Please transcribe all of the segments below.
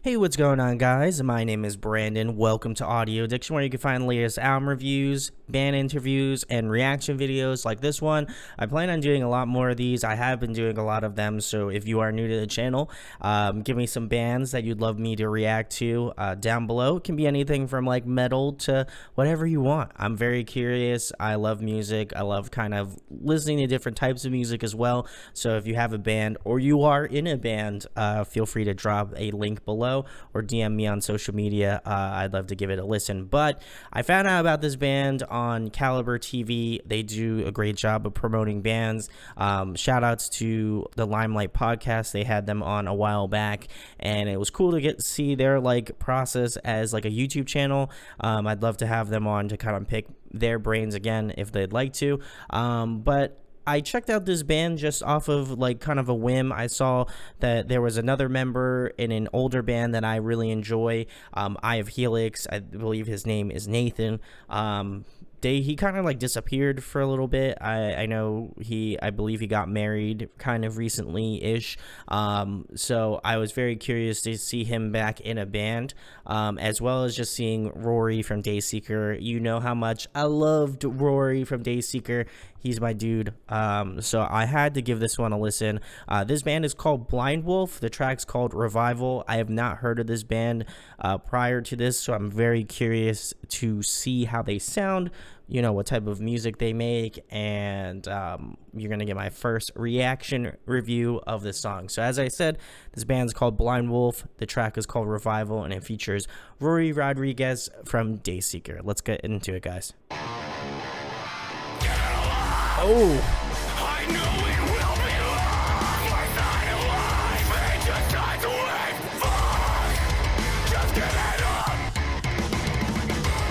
Hey, what's going on, guys? My name is Brandon. Welcome to Audio Addiction, where you can find latest album reviews, band interviews, and reaction videos like this one. I plan on doing a lot more of these. I have been doing a lot of them, so if you are new to the channel, give me some bands that you'd love me to react to down below. It can be anything from like metal to whatever you want. I'm very curious. I love music. I love kind of listening to different types of music as well. So if you have a band or you are in a band, feel free to drop a link below or DM me on social media. I'd love to give it a listen. But I found out about this band on Caliber TV. They do a great job of promoting bands. Shout outs to the Limelight podcast. They had them on a while back, and it was cool to get to see their like process as like a YouTube channel. I'd love to have them on to kind of pick their brains again if they'd like to. But I checked out this band just off of like kind of a whim. I saw that there was another member in an older band that I really enjoy. Eye of Helix. I believe his name is Nathan. He kind of like disappeared for a little bit. I know I believe he got married kind of recently-ish. So I was very curious to see him back in a band, as well as just seeing Rory from Dayseeker. You know how much I loved Rory from Dayseeker. He's my dude. So I had to give this one a listen. This band is called Blindwolf. The track's called Revival. I have not heard of this band prior to this, so I'm very curious to see how they sound, you know, what type of music they make, and you're going to get my first reaction review of this song. So as I said, this band's called Blindwolf. The track is called Revival, and it features Rory Rodriguez from Dayseeker. Let's get into it, guys. Oh, I know it will be long. We're not alive. It just dies away. Fuck. Just give it up.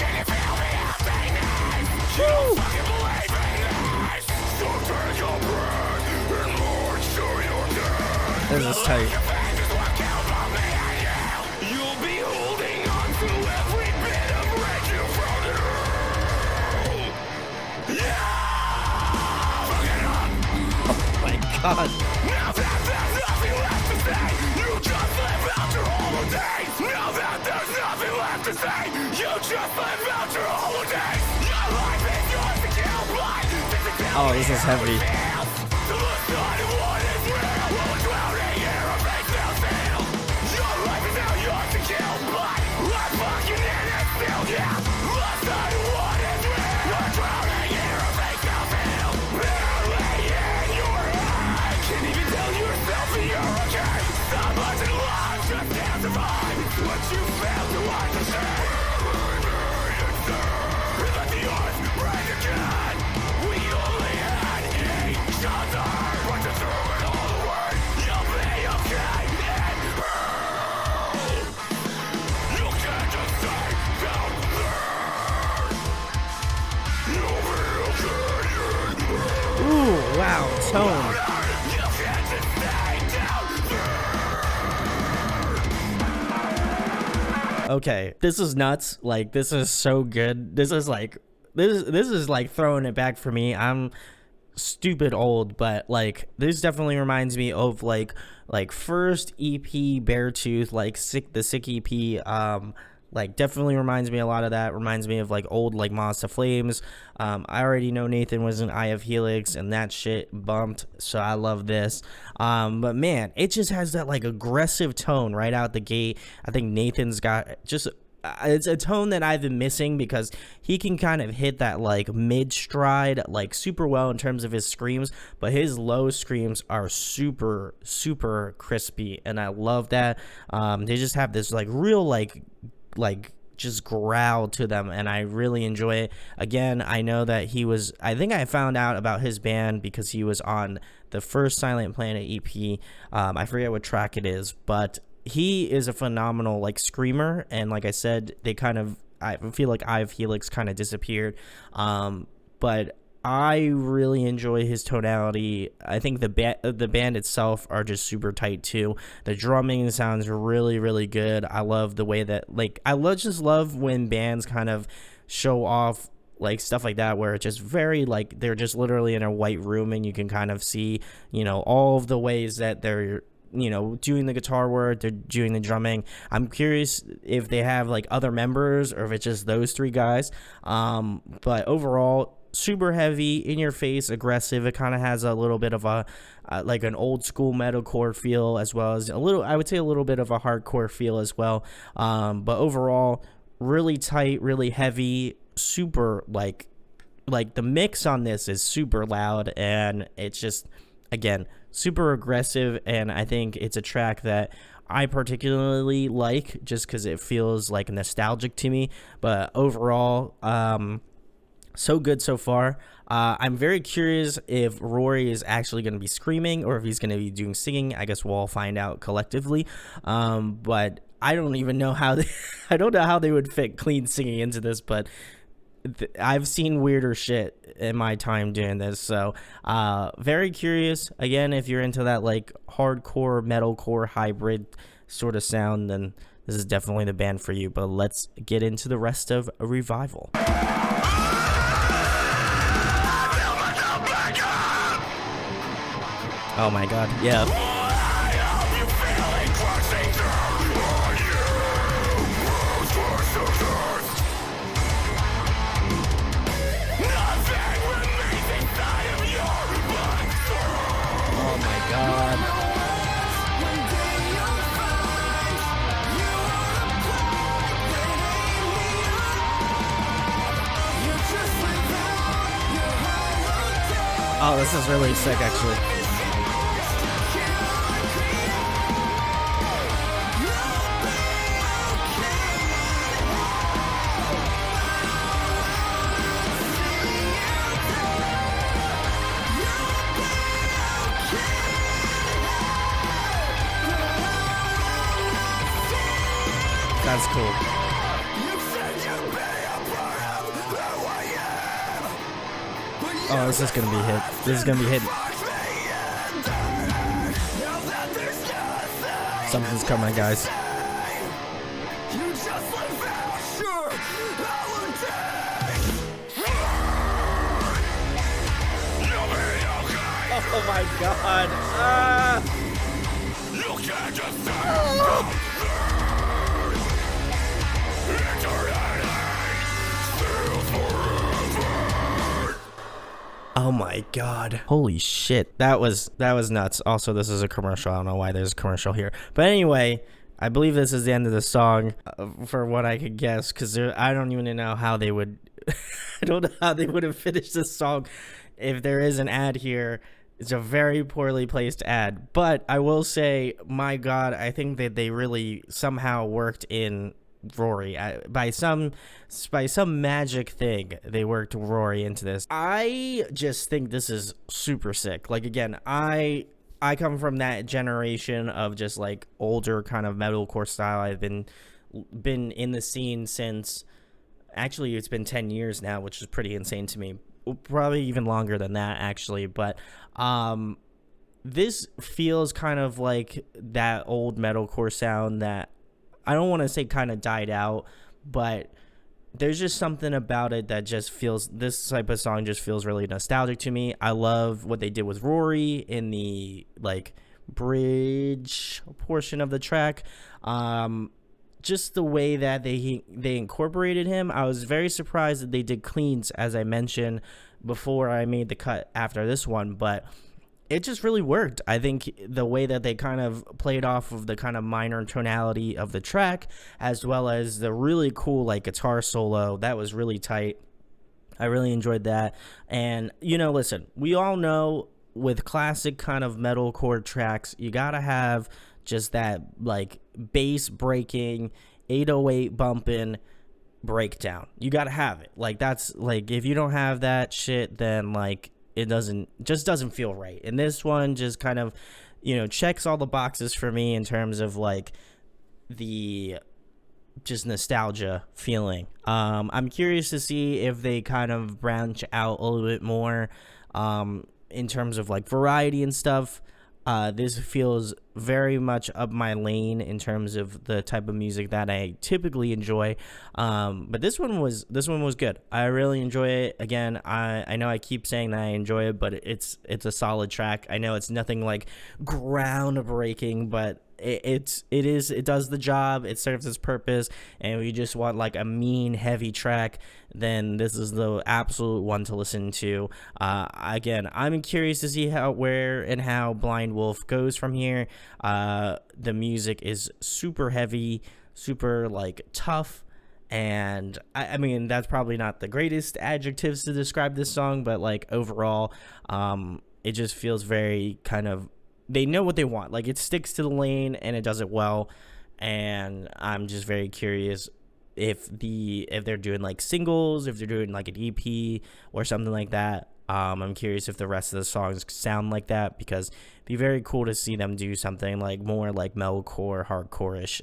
Can you feel the happiness? You don't fucking believe in this. So take your breath and march to your death. this is tight. Your fate is what counts on me and you. You'll be holding on to every bit of rage you thrown at her. Yeah. God. Now that there's nothing left to say, you just live out your holidays. Now that there's nothing left to say, you just live out your holidays. Your life is yours to kill by physicality. Oh, this is heavy. To lose sight of what is real, while it's drowning in a face now still. Your life is now yours to kill by I'm fucking in it still, yeah. Lose sight of what is real, you're drowning in a face now still. Barely in your head. Can't even tell yourself that you're okay. Stop watching life, just can't survive what you failed to understand. And let the odds break again. We only had each other. But to throw it all away, you'll be okay in hell. You can't just stay down there. You'll be okay in hell. Ooh, wow, tone. You can't just stay down there. Okay, this is nuts. Like, this is so good. This is like throwing it back for me. I'm stupid old, but like this definitely reminds me of like first EP Beartooth, like the Sick EP. Like definitely reminds me a lot of that. Reminds me of like old like Moths to Flames. I already know Nathan was an Eye of Helix, and that shit bumped, so I love this. But man, it just has that like aggressive tone right out the gate. I think Nathan's got just it's a tone that I've been missing, because he can kind of hit that like mid stride like super well in terms of his screams, but his low screams are super crispy, and I love that. They just have this like real like just growl to them, and I really enjoy it. Again, I know that I think I found out about his band because he was on the first Silent Planet EP. I forget what track it is, but he is a phenomenal like screamer, and like I said, I feel like Eye of Helix kind of disappeared, but I really enjoy his tonality. I think the band itself are just super tight too. The drumming sounds really good. I love the way that just love when bands kind of show off like stuff like that, where it's just very like they're just literally in a white room and you can kind of see, you know, all of the ways that they're doing the guitar work, they're doing the drumming. I'm curious if they have like other members or if it's just those three guys. But overall, super heavy, in your face, aggressive. It kind of has a little bit of a like an old school metalcore feel, as well as I would say a little bit of a hardcore feel as well. But overall, really tight, really heavy, super like the mix on this is super loud, and it's just, again, super aggressive. And I think it's a track that I particularly like just because it feels like nostalgic to me. But overall, so good so far. I'm very curious if Rory is actually going to be screaming or if he's going to be doing singing. I guess we'll all find out collectively. But I don't even know how I don't know how they would fit clean singing into this, but I've seen weirder shit in my time doing this. So very curious. Again, if you're into that like hardcore metalcore hybrid sort of sound, then this is definitely the band for you. But let's get into the rest of Revival. Oh my god, yeah. Oh my god. Oh, this is really sick, actually. That's cool. Oh, this is gonna be hit. This is gonna be hit. Something's coming, guys. Oh my god. Oh my god. Holy shit. That was nuts. Also, this is a commercial. I don't know why there's a commercial here. But anyway, I believe this is the end of the song, for what I could guess, because I don't even know how they would I don't know how they would have finished this song if there is an ad here. It's a very poorly placed ad. But I will say, my god, I think that they really somehow worked in Rory. By some magic thing, they worked Rory into this. I just think this is super sick. Like, again, I come from that generation of just like older kind of metalcore style. I've been in the scene since, actually it's been 10 years now, which is pretty insane to me. Probably even longer than that, actually. But this feels kind of like that old metalcore sound that I don't want to say kind of died out, but there's just something about it that just feels, this type of song just feels really nostalgic to me. I love what they did with Rory in the like bridge portion of the track. Just the way that they incorporated him. I was very surprised that they did cleans, as I mentioned before I made the cut after this one, but it just really worked. I think the way that they kind of played off of the kind of minor tonality of the track, as well as the really cool like guitar solo, that was really tight. I really enjoyed that. And listen, we all know with classic kind of metalcore tracks, you gotta have just that like bass breaking, 808 bumping breakdown. You gotta have it. Like, that's like, if you don't have that shit, then like it doesn't feel right. And this one just kind of checks all the boxes for me in terms of like the just nostalgia feeling. I'm curious to see if they kind of branch out a little bit more in terms of like variety and stuff. This feels very much up my lane in terms of the type of music that I typically enjoy. But this one was good. I really enjoy it. Again, I know I keep saying that I enjoy it, but it's a solid track. I know it's nothing like groundbreaking, but it does the job. It serves its purpose, and we just want like a mean heavy track, then this is the absolute one to listen to. Again, I'm curious to see where and how Blindwolf goes from here. The music is super heavy, super like tough, and I mean that's probably not the greatest adjectives to describe this song, but like overall, it just feels very kind of, they know what they want. Like it sticks to the lane and it does it well. And I'm just very curious if they're doing like singles, if they're doing like an EP or something like that. I'm curious if the rest of the songs sound like that, because it'd be very cool to see them do something like more like metalcore, hardcore-ish.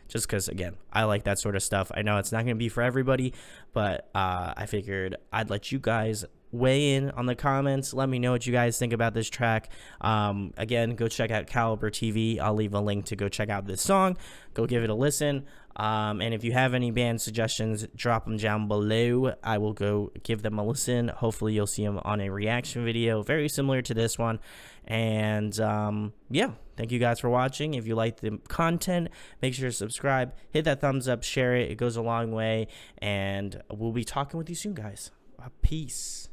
Just because, again, I like that sort of stuff. I know it's not going to be for everybody, but I figured I'd let you guys weigh in on the comments. Let me know what you guys think about this track. Again, go check out Caliber TV. I'll leave a link to go check out this song. Go give it a listen. And if you have any band suggestions, drop them down below. I will go give them a listen. Hopefully you'll see them on a reaction video very similar to this one. And yeah, thank you guys for watching. If you like the content, make sure to subscribe, hit that thumbs up, share it. It goes a long way. And we'll be talking with you soon, guys. Peace.